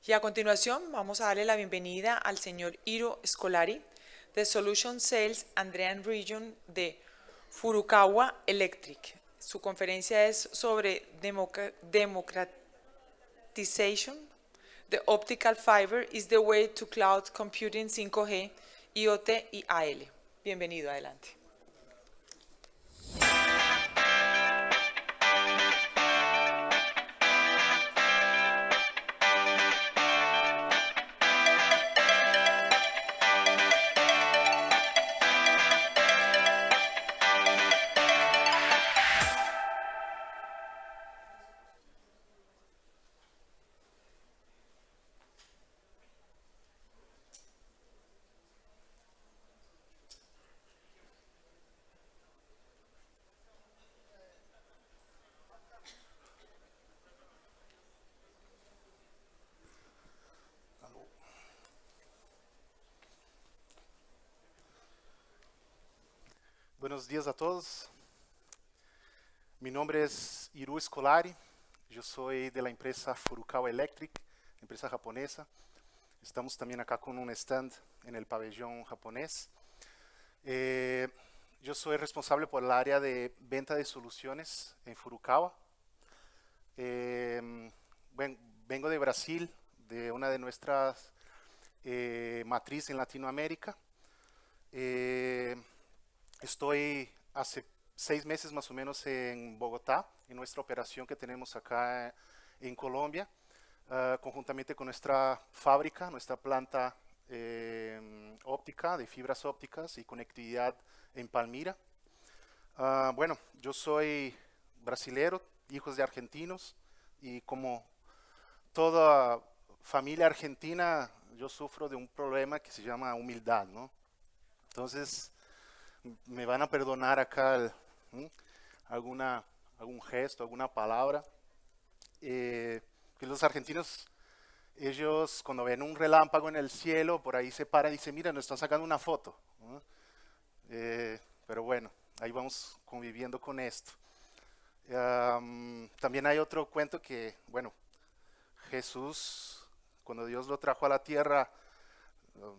Y a continuación vamos a darle la bienvenida al señor Hiro Scolari de Solution Sales Andrean Region de Furukawa Electric. Su conferencia es sobre democratization. The optical fiber is the way to cloud computing 5G, IoT y AL. Bienvenido, adelante. Buenos días a todos. Mi nombre es Hiro Scolari. Yo soy de la empresa Furukawa Electric, empresa japonesa. Estamos también acá con un stand en el pabellón japonés. Yo soy responsable por el área de venta de soluciones en Furukawa. Vengo de Brasil, de una de nuestras matrices en Latinoamérica. Estoy hace 6 meses más o menos en Bogotá, en nuestra operación que tenemos acá en Colombia, conjuntamente con nuestra fábrica, nuestra planta óptica, de fibras ópticas y conectividad en Palmira. Bueno, yo soy brasilero, hijos de argentinos, y como toda familia argentina, yo sufro de un problema que se llama humildad, ¿no? Entonces, me van a perdonar acá algún gesto, alguna palabra. Que los argentinos, ellos cuando ven un relámpago en el cielo, por ahí se paran y dicen, mira, nos están sacando una foto, ¿no? Pero bueno, ahí vamos conviviendo con esto. También hay otro cuento que, bueno, Jesús, cuando Dios lo trajo a la tierra, o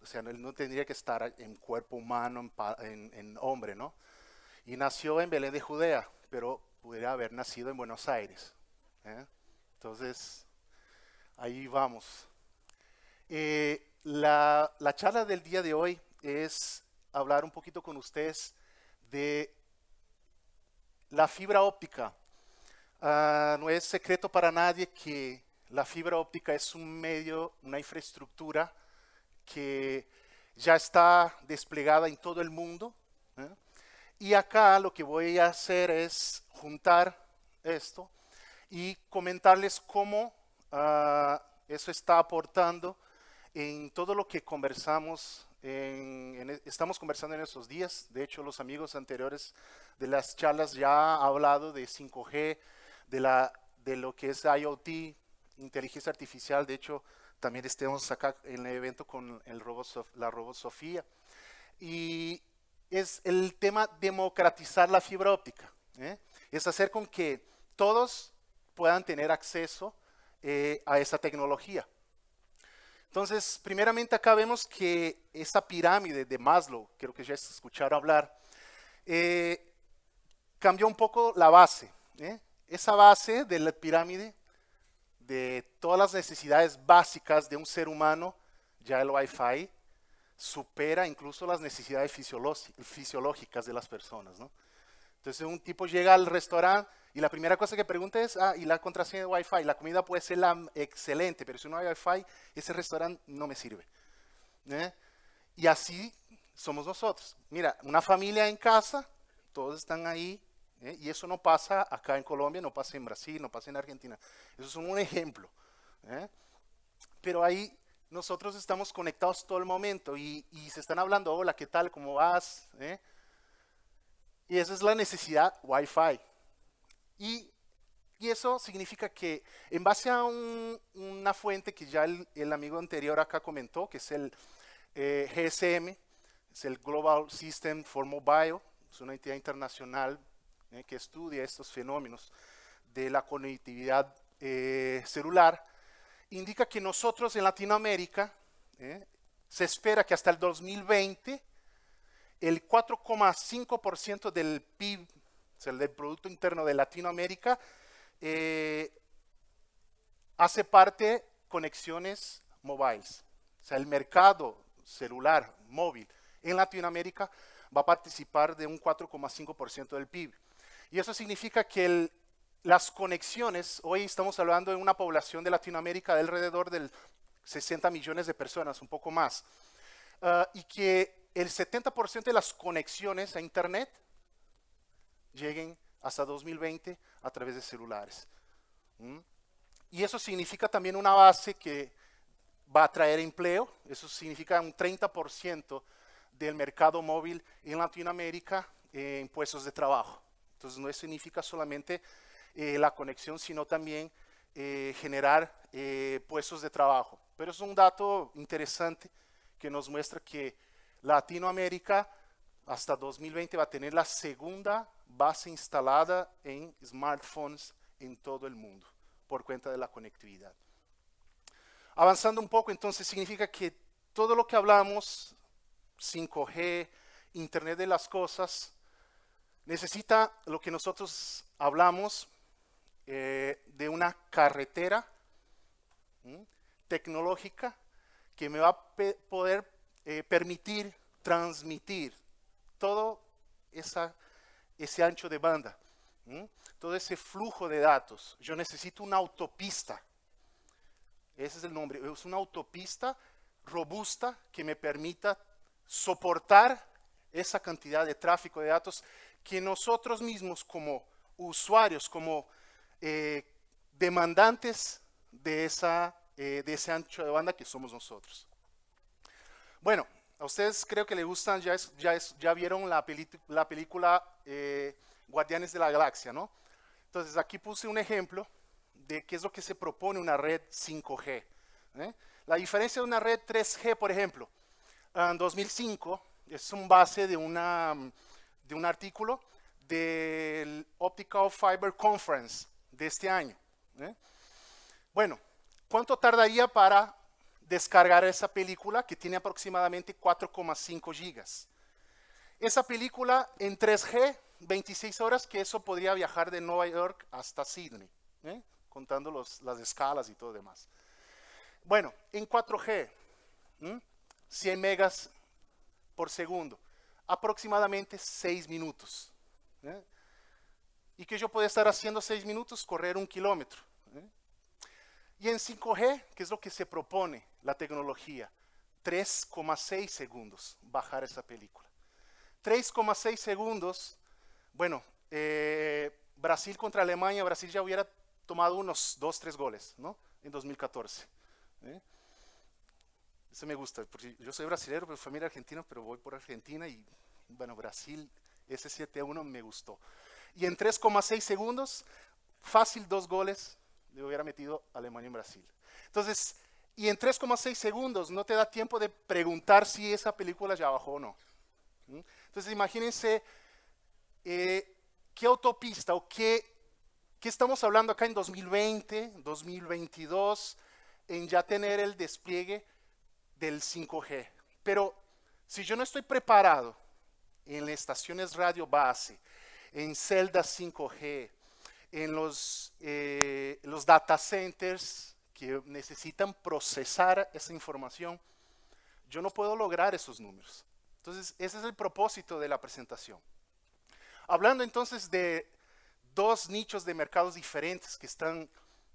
sea, él no tendría que estar en cuerpo humano, en hombre, ¿no? Y nació en Belén de Judea, pero pudiera haber nacido en Buenos Aires, ¿eh? Entonces, ahí vamos. La charla del día de hoy es hablar un poquito con ustedes de la fibra óptica. No es secreto para nadie que la fibra óptica es un medio, una infraestructura que ya está desplegada en todo el mundo, ¿eh? Y acá lo que voy a hacer es juntar esto y comentarles cómo eso está aportando en todo lo que conversamos, estamos conversando en estos días. De hecho, los amigos anteriores de las charlas ya han hablado de 5G, de lo que es IoT, inteligencia artificial. De hecho, también estemos acá en el evento con la robot Sofía. Y es el tema democratizar la fibra óptica, ¿eh? Es hacer con que todos puedan tener acceso a esa tecnología. Entonces, primeramente acá vemos que esa pirámide de Maslow, creo que ya escucharon hablar, cambió un poco la base, ¿eh? Esa base de la pirámide de todas las necesidades básicas de un ser humano, ya el Wi-Fi supera incluso las necesidades fisiológicas de las personas, ¿no? Entonces un tipo llega al restaurante y la primera cosa que pregunta es, ¿y la contraseña de Wi-Fi? La comida puede ser excelente, pero si no hay Wi-Fi, ese restaurante no me sirve, ¿eh? Y así somos nosotros. Mira, una familia en casa, todos están ahí, ¿eh? Y eso no pasa acá en Colombia, no pasa en Brasil, no pasa en Argentina. Eso es un ejemplo, ¿eh? Pero ahí nosotros estamos conectados todo el momento y se están hablando, hola, ¿qué tal? ¿Cómo vas? ¿Eh? Y esa es la necesidad Wi-Fi. Y eso significa que en base a una fuente que ya el amigo anterior acá comentó, que es el GSM, es el Global System for Mobile, es una entidad internacional que estudia estos fenómenos de la conectividad celular. indica que nosotros en Latinoamérica, se espera que hasta el 2020 el 4,5% del PIB, o sea, del Producto Interno de Latinoamérica, hace parte conexiones mobiles. O sea, el mercado celular móvil en Latinoamérica va a participar de un 4,5% del PIB. Y eso significa que las conexiones, hoy estamos hablando de una población de Latinoamérica de alrededor de 60 millones de personas, un poco más, y que el 70% de las conexiones a Internet lleguen hasta 2020 a través de celulares. Y eso significa también una base que va a traer empleo. Eso significa un 30% del mercado móvil en Latinoamérica en puestos de trabajo. Entonces no significa solamente la conexión, sino también generar puestos de trabajo. Pero es un dato interesante que nos muestra que Latinoamérica hasta 2020 va a tener la segunda base instalada en smartphones en todo el mundo por cuenta de la conectividad. Avanzando un poco, entonces significa que todo lo que hablamos, 5G, Internet de las cosas, necesita lo que nosotros hablamos de una carretera tecnológica que me va a poder permitir transmitir todo ese ancho de banda, todo ese flujo de datos. Yo necesito una autopista. Ese es el nombre. Es una autopista robusta que me permita soportar esa cantidad de tráfico de datos que nosotros mismos como usuarios, como demandantes de ese ancho de banda que somos nosotros. Bueno, a ustedes creo que les gustan, ya vieron la película Guardianes de la Galaxia, ¿no? Entonces aquí puse un ejemplo de qué es lo que se propone una red 5G. La diferencia de una red 3G, por ejemplo, en 2005, es un base de un artículo del Optical Fiber Conference de este año. Bueno, ¿cuánto tardaría para descargar esa película que tiene aproximadamente 4,5 gigas? Esa película en 3G, 26 horas, que eso podría viajar de Nueva York hasta Sydney, contando las escalas y todo lo demás. Bueno, en 4G, 100 megas por segundo, aproximadamente 6 minutos. ¿Y qué yo puedo estar haciendo 6 minutos? Correr 1 kilómetro. Y en 5G, ¿qué es lo que se propone la tecnología? 3,6 segundos bajar esa película. 3,6 segundos, bueno, Brasil contra Alemania, Brasil ya hubiera tomado unos 2-3 goles, ¿no? En 2014. Eso me gusta, porque yo soy brasileño, pero familia argentina, pero voy por Argentina y, bueno, Brasil, ese 7-1 me gustó. Y en 3,6 segundos, fácil 2 goles le hubiera metido Alemania en Brasil. Entonces, y en 3,6 segundos no te da tiempo de preguntar si esa película ya bajó o no. Entonces, imagínense qué autopista o qué estamos hablando acá en 2020, 2022, en ya tener el despliegue del 5G. Pero si yo no estoy preparado en las estaciones radio base, en celdas 5G, en los data centers que necesitan procesar esa información, yo no puedo lograr esos números. Entonces, ese es el propósito de la presentación. Hablando entonces de dos nichos de mercados diferentes que están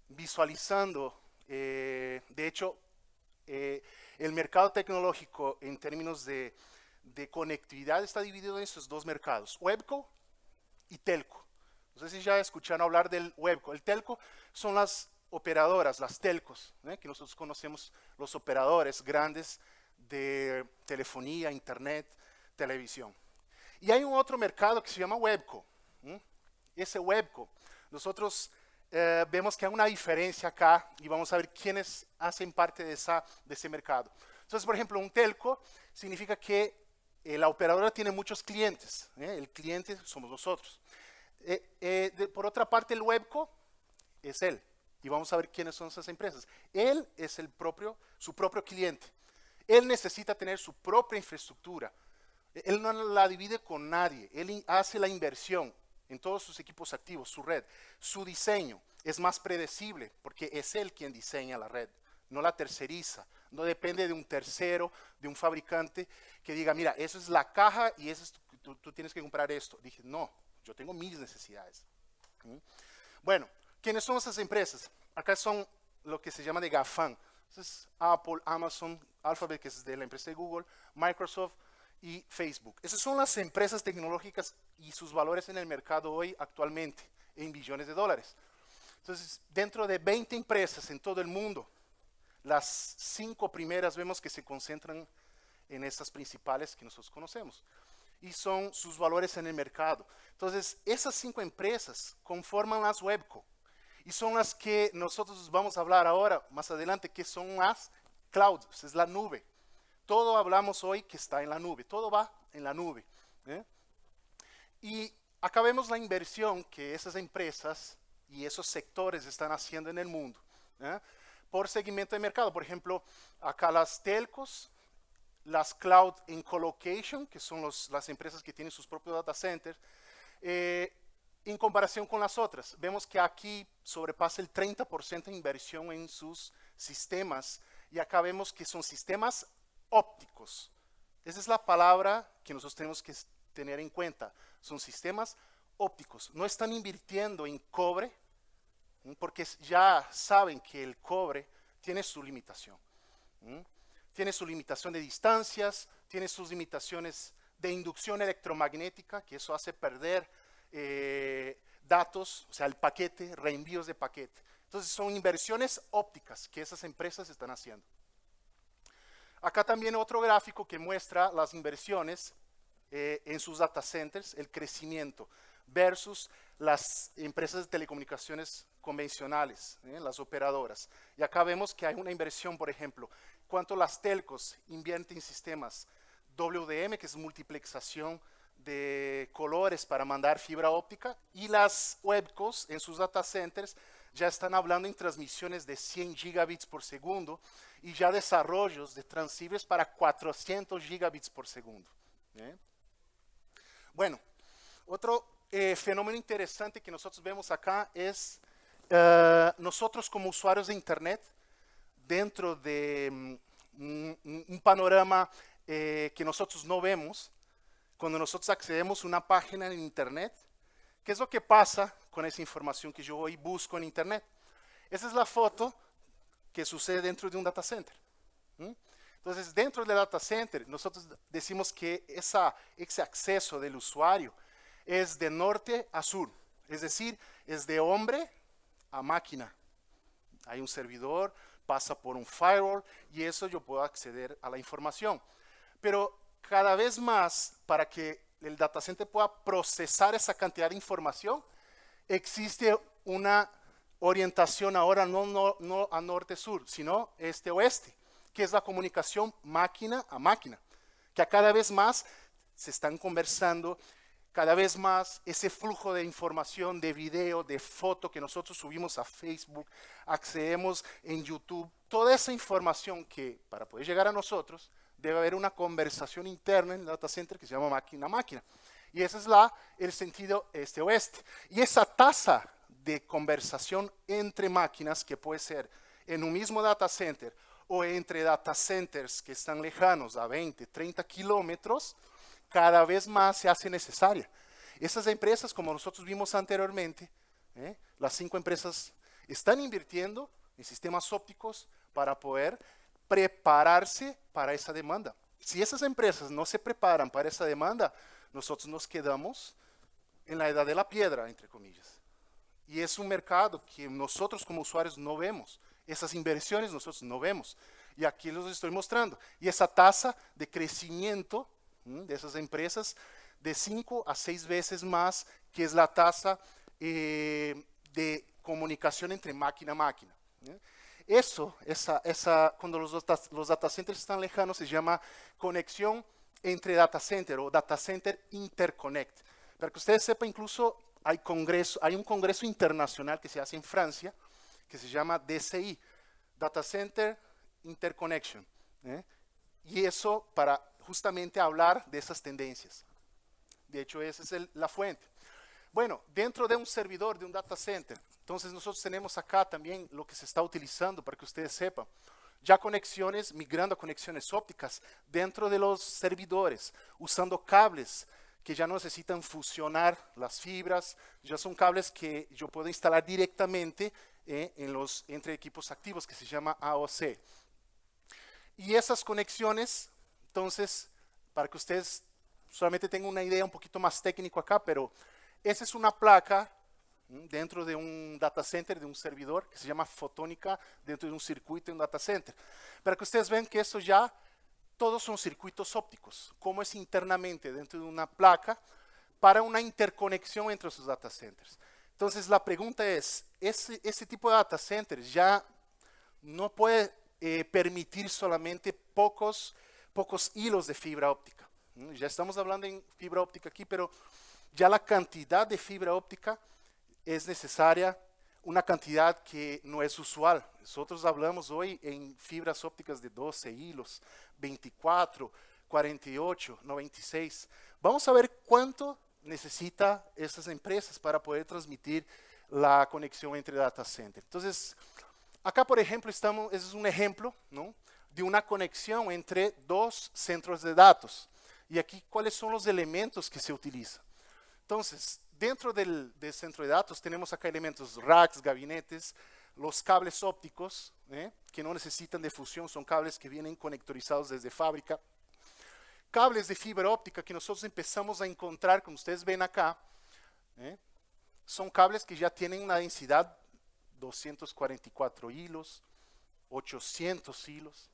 visualizando, de hecho, el mercado tecnológico en términos de conectividad está dividido en esos dos mercados, Webco y Telco. No sé si ya escucharon hablar del Webco. El Telco son las operadoras, las telcos, que nosotros conocemos, los operadores grandes de telefonía, internet, televisión. Y hay un otro mercado que se llama Webco. Ese Webco, nosotros vemos que hay una diferencia acá y vamos a ver quiénes hacen parte de ese mercado. Entonces, por ejemplo, un telco significa que la operadora tiene muchos clientes. El cliente somos nosotros. Por otra parte, el Webco es él. Y vamos a ver quiénes son esas empresas. Él es su propio cliente. Él necesita tener su propia infraestructura. Él no la divide con nadie. Él hace la inversión en todos sus equipos activos, su red. Su diseño es más predecible porque es él quien diseña la red, no la terceriza. No depende de un tercero, de un fabricante que diga, mira, eso es la caja y eso es, tú tienes que comprar esto. Dije, no, yo tengo mis necesidades. Bueno, ¿quiénes son esas empresas? Acá son lo que se llama de GAFAM. Entonces, Apple, Amazon, Alphabet, que es de la empresa de Google, Microsoft y Facebook. Esas son las empresas tecnológicas y sus valores en el mercado hoy actualmente en billones de dólares. Entonces, dentro de 20 empresas en todo el mundo, las 5 primeras vemos que se concentran en estas principales que nosotros conocemos. Y son sus valores en el mercado. Entonces, esas 5 empresas conforman las Webco. Y son las que nosotros vamos a hablar ahora, más adelante, que son las clouds, es la nube. Todo hablamos hoy que está en la nube, todo va en la nube. Y acá vemos la inversión que esas empresas y esos sectores están haciendo en el mundo. Por segmento de mercado, por ejemplo, acá las telcos, las cloud en colocation, que son las empresas que tienen sus propios data centers, en comparación con las otras, vemos que aquí sobrepasa el 30% de inversión en sus sistemas, y acá vemos que son sistemas ópticos. Esa es la palabra que nosotros tenemos que tener en cuenta. Son sistemas ópticos. No están invirtiendo en cobre, porque ya saben que el cobre tiene su limitación. Tiene su limitación de distancias, tiene sus limitaciones de inducción electromagnética, que eso hace perder datos, o sea, el paquete, reenvíos de paquete. Entonces son inversiones ópticas que esas empresas están haciendo. Acá también otro gráfico que muestra las inversiones en sus data centers, el crecimiento versus las empresas de telecomunicaciones convencionales, las operadoras. Y acá vemos que hay una inversión, por ejemplo, cuánto las telcos invierten en sistemas WDM, que es multiplexación de colores para mandar fibra óptica, y las webcos en sus data centers ya están hablando en transmisiones de 100 gigabits por segundo y ya desarrollos de transceivers para 400 gigabits por segundo. Bueno, otro fenómeno interesante que nosotros vemos acá es nosotros como usuarios de Internet, dentro de un panorama que nosotros no vemos, cuando nosotros accedemos a una página en Internet, ¿qué es lo que pasa con esa información que yo hoy busco en Internet? Esa es la foto que sucede dentro de un data center. Entonces, dentro del data center, nosotros decimos que ese acceso del usuario es de norte a sur, es decir, es de hombre a máquina. Hay un servidor, pasa por un firewall y eso yo puedo acceder a la información. Pero cada vez más, para que el data center pueda procesar esa cantidad de información, existe una orientación ahora no a norte-sur, sino este-oeste, que es la comunicación máquina a máquina, que a cada vez más se están conversando, cada vez más ese flujo de información, de video, de foto que nosotros subimos a Facebook, accedemos en YouTube, toda esa información que para poder llegar a nosotros debe haber una conversación interna en el data center que se llama máquina a máquina. Y ese es el sentido este-oeste. Y esa tasa de conversación entre máquinas, que puede ser en un mismo data center o entre data centers que están lejanos a 20, 30 kilómetros, cada vez más se hace necesaria. Esas empresas, como nosotros vimos anteriormente, las 5 empresas están invirtiendo en sistemas ópticos para poder prepararse para esa demanda. Si esas empresas no se preparan para esa demanda, nosotros nos quedamos en la edad de la piedra, entre comillas. Y es un mercado que nosotros como usuarios no vemos. Esas inversiones nosotros no vemos. Y aquí los estoy mostrando. Y esa tasa de crecimiento de esas empresas de 5 a 6 veces más, que es la tasa de comunicación entre máquina a máquina. Eso, cuando los data centers están lejanos, se llama conexión entre data center o data center interconnect. Para que ustedes sepan, incluso hay un congreso internacional que se hace en Francia, que se llama DCI, Data Center Interconnection. Y eso para justamente hablar de esas tendencias. De hecho, esa es la fuente. Bueno, dentro de un servidor, de un data center, entonces nosotros tenemos acá también lo que se está utilizando para que ustedes sepan. Ya conexiones, migrando a conexiones ópticas dentro de los servidores, usando cables que ya no necesitan fusionar las fibras, ya son cables que yo puedo instalar directamente entre equipos activos, que se llama AOC. Y esas conexiones, entonces, para que ustedes solamente tengan una idea un poquito más técnico acá, pero esa es una placa dentro de un data center, de un servidor, que se llama fotónica, dentro de un circuito en un data center. Para que ustedes vean que esto ya, todos son circuitos ópticos, como es internamente dentro de una placa, para una interconexión entre esos data centers. Entonces la pregunta es, ese tipo de data centers ya no puede permitir solamente pocos hilos de fibra óptica. Ya estamos hablando en fibra óptica aquí, pero ya la cantidad de fibra óptica es necesaria, una cantidad que no es usual. Nosotros hablamos hoy en fibras ópticas de 12 hilos, 24, 48, 96. Vamos a ver cuánto necesita esas empresas para poder transmitir la conexión entre data center. Entonces, acá por ejemplo, ese es un ejemplo, ¿no?, de una conexión entre dos centros de datos. Y aquí, ¿cuáles son los elementos que se utilizan? Entonces, dentro del centro de datos tenemos acá elementos racks, gabinetes, los cables ópticos, que no necesitan de fusión, son cables que vienen conectorizados desde fábrica. Cables de fibra óptica que nosotros empezamos a encontrar, como ustedes ven acá, son cables que ya tienen una densidad 244 hilos, 800 hilos.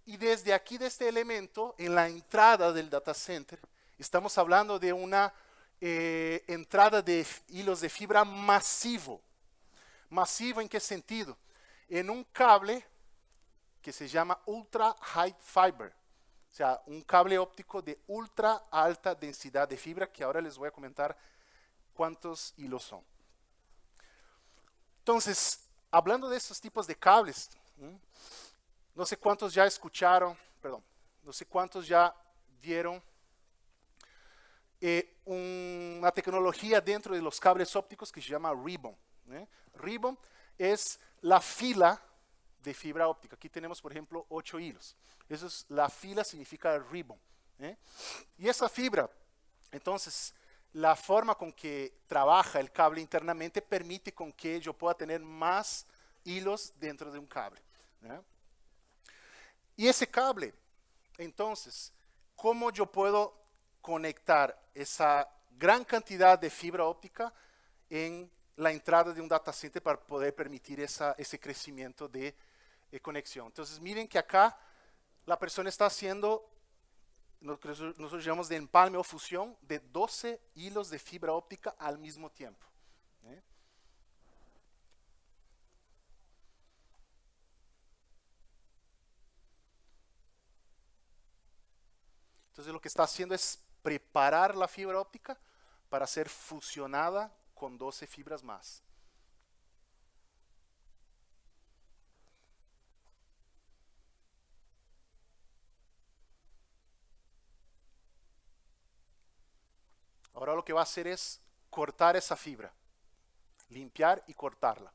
Y desde aquí, de este elemento, en la entrada del data center, estamos hablando de una entrada de hilos de fibra masivo. ¿Masivo en qué sentido? En un cable que se llama Ultra High Fiber. O sea, un cable óptico de ultra alta densidad de fibra, que ahora les voy a comentar cuántos hilos son. Entonces, hablando de estos tipos de cables, no sé cuántos ya escucharon, no sé cuántos ya vieron una tecnología dentro de los cables ópticos que se llama Ribbon. Ribbon es la fila de fibra óptica. Aquí tenemos, por ejemplo, 8 hilos. Eso es, la fila significa ribbon. Y esa fibra, entonces, la forma con que trabaja el cable internamente permite con que yo pueda tener más hilos dentro de un cable. Y ese cable, entonces, ¿cómo yo puedo conectar esa gran cantidad de fibra óptica en la entrada de un data center para poder permitir ese crecimiento de conexión? Entonces, miren que acá la persona está haciendo lo que nosotros llamamos de empalme o fusión de 12 hilos de fibra óptica al mismo tiempo. Entonces lo que está haciendo es preparar la fibra óptica para ser fusionada con 12 fibras más. Ahora lo que va a hacer es cortar esa fibra, limpiar y cortarla.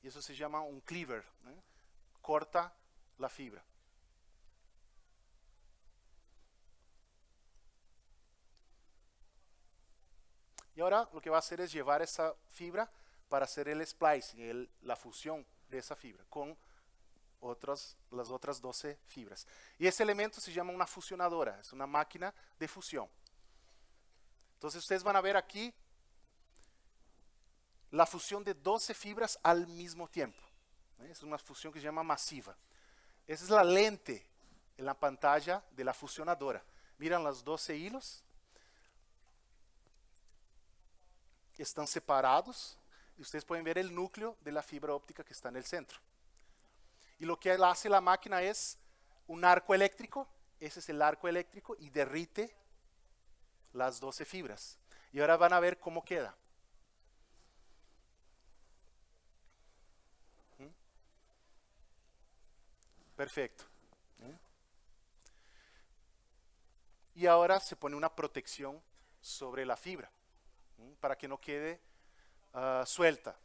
Y eso se llama un cleaver, corta la fibra. Y ahora lo que va a hacer es llevar esa fibra para hacer el splicing, la fusión de esa fibra con las otras 12 fibras. Y ese elemento se llama una fusionadora, es una máquina de fusión. Entonces ustedes van a ver aquí la fusión de 12 fibras al mismo tiempo. Es una fusión que se llama masiva. Esa es la lente en la pantalla de la fusionadora. Miran los 12 hilos. están separados y ustedes pueden ver el núcleo de la fibra óptica que está en el centro. Y lo que hace la máquina es un arco eléctrico, ese es el arco eléctrico, y derrite las 12 fibras. Y ahora van a ver cómo queda. Perfecto. Y ahora se pone una protección sobre la fibra para que no quede suelta.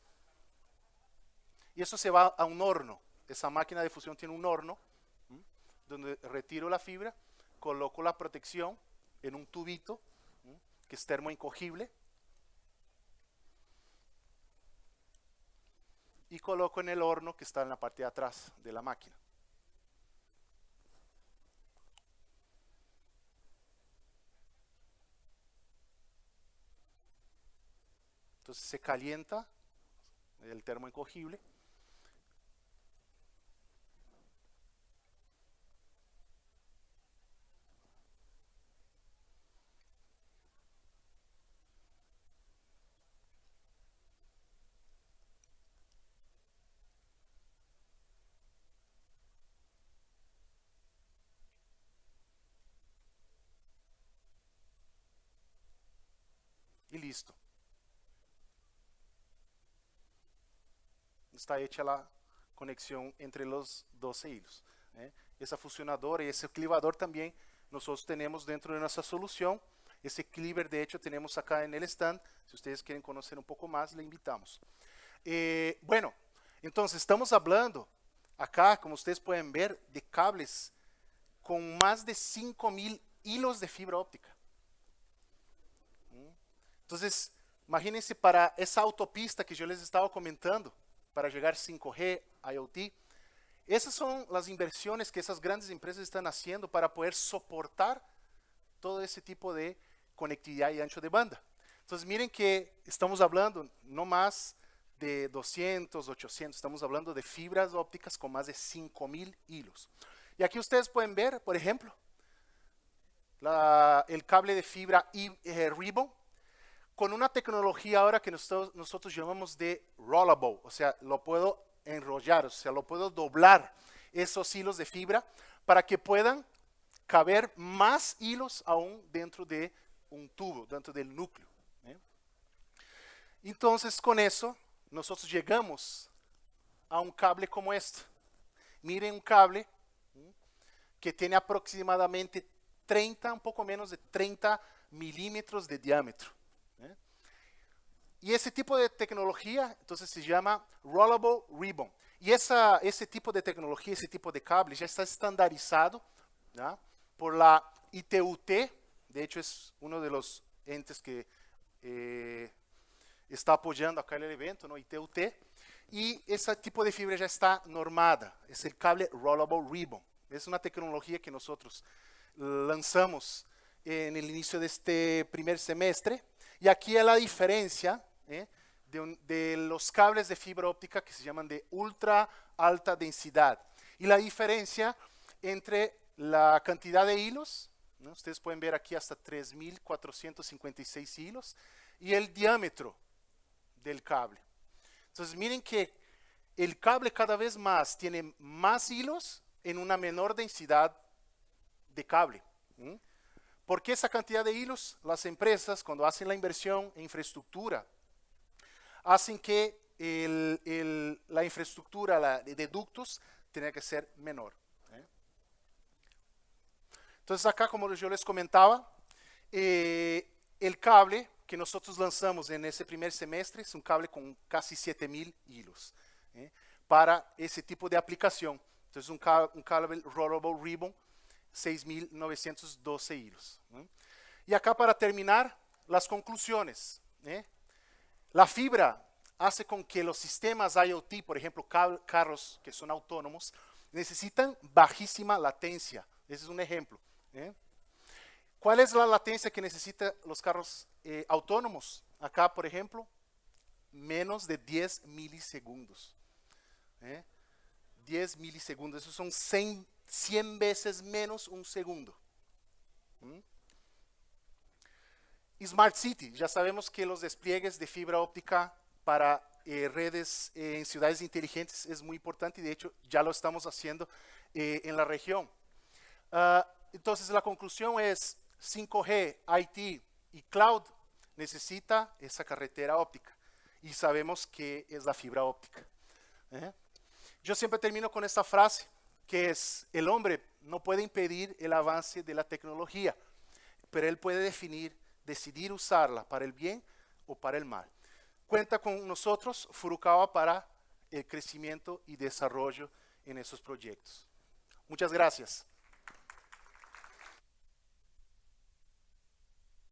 Y eso se va a un horno. Esa máquina de fusión tiene un horno donde retiro la fibra, coloco la protección en un tubito que es termoencogible y coloco en el horno que está en la parte de atrás de la máquina. Entonces se calienta el termoencogible. Y listo. Está hecha la conexión entre los 12 hilos. Esa fusionadora y ese clivador también nosotros tenemos dentro de nuestra solución. Ese cleaver de hecho tenemos acá en el stand. Si ustedes quieren conocer un poco más, le invitamos. Bueno, entonces estamos hablando acá, como ustedes pueden ver, de cables con más de 5,000 hilos de fibra óptica. Entonces, imagínense para esa autopista que yo les estaba comentando, para llegar 5G, IoT. Esas son las inversiones que esas grandes empresas están haciendo para poder soportar todo ese tipo de conectividad y ancho de banda. Entonces miren que estamos hablando no más de 200, 800, estamos hablando de fibras ópticas con más de 5,000 hilos. Y aquí ustedes pueden ver, por ejemplo, el cable de fibra Ribbon, con una tecnología ahora que nosotros llamamos de rollable, o sea, lo puedo enrollar, o sea, lo puedo doblar esos hilos de fibra para que puedan caber más hilos aún dentro de un tubo, dentro del núcleo. Entonces, con eso, nosotros llegamos a un cable como este. Miren un cable que tiene aproximadamente 30, un poco menos de 30 milímetros de diámetro. Y ese tipo de tecnología, entonces se llama Rollable Ribbon. Y ese tipo de tecnología, ese tipo de cable ya está estandarizado, ¿ya?, por la ITUT. De hecho, es uno de los entes que está apoyando acá el evento, ¿no? ITUT. Y ese tipo de fibra ya está normada. Es el cable Rollable Ribbon. Es una tecnología que nosotros lanzamos en el inicio de este primer semestre. Y aquí es la diferencia de los cables de fibra óptica que se llaman de ultra alta densidad. Y la diferencia entre la cantidad de hilos, ¿no? Ustedes pueden ver aquí hasta 3,456 hilos, y el diámetro del cable. Entonces miren que el cable cada vez más tiene más hilos en una menor densidad de cable. ¿Por qué esa cantidad de hilos? Las empresas, cuando hacen la inversión en infraestructura, hacen que la infraestructura de ductos tenga que ser menor. Entonces acá, como yo les comentaba, el cable que nosotros lanzamos en ese primer semestre es un cable con casi 7,000 hilos para ese tipo de aplicación. Entonces un cable Rollable Ribbon, 6,912 hilos. Y acá, para terminar, las conclusiones. La fibra hace con que los sistemas IoT, por ejemplo, carros que son autónomos, necesitan bajísima latencia. Ese es un ejemplo. ¿Cuál es la latencia que necesitan los carros autónomos? Acá, por ejemplo, menos de 10 milisegundos. 10 milisegundos, esos son 100 veces menos un segundo. Smart City, ya sabemos que los despliegues de fibra óptica para redes en ciudades inteligentes es muy importante y de hecho ya lo estamos haciendo en la región. Entonces la conclusión es 5G, IT y cloud necesita esa carretera óptica y sabemos que es la fibra óptica. Yo siempre termino con esta frase que es: el hombre no puede impedir el avance de la tecnología, pero él puede decidir usarla para el bien o para el mal. Cuenta con nosotros Furukawa para el crecimiento y desarrollo en esos proyectos. Muchas gracias.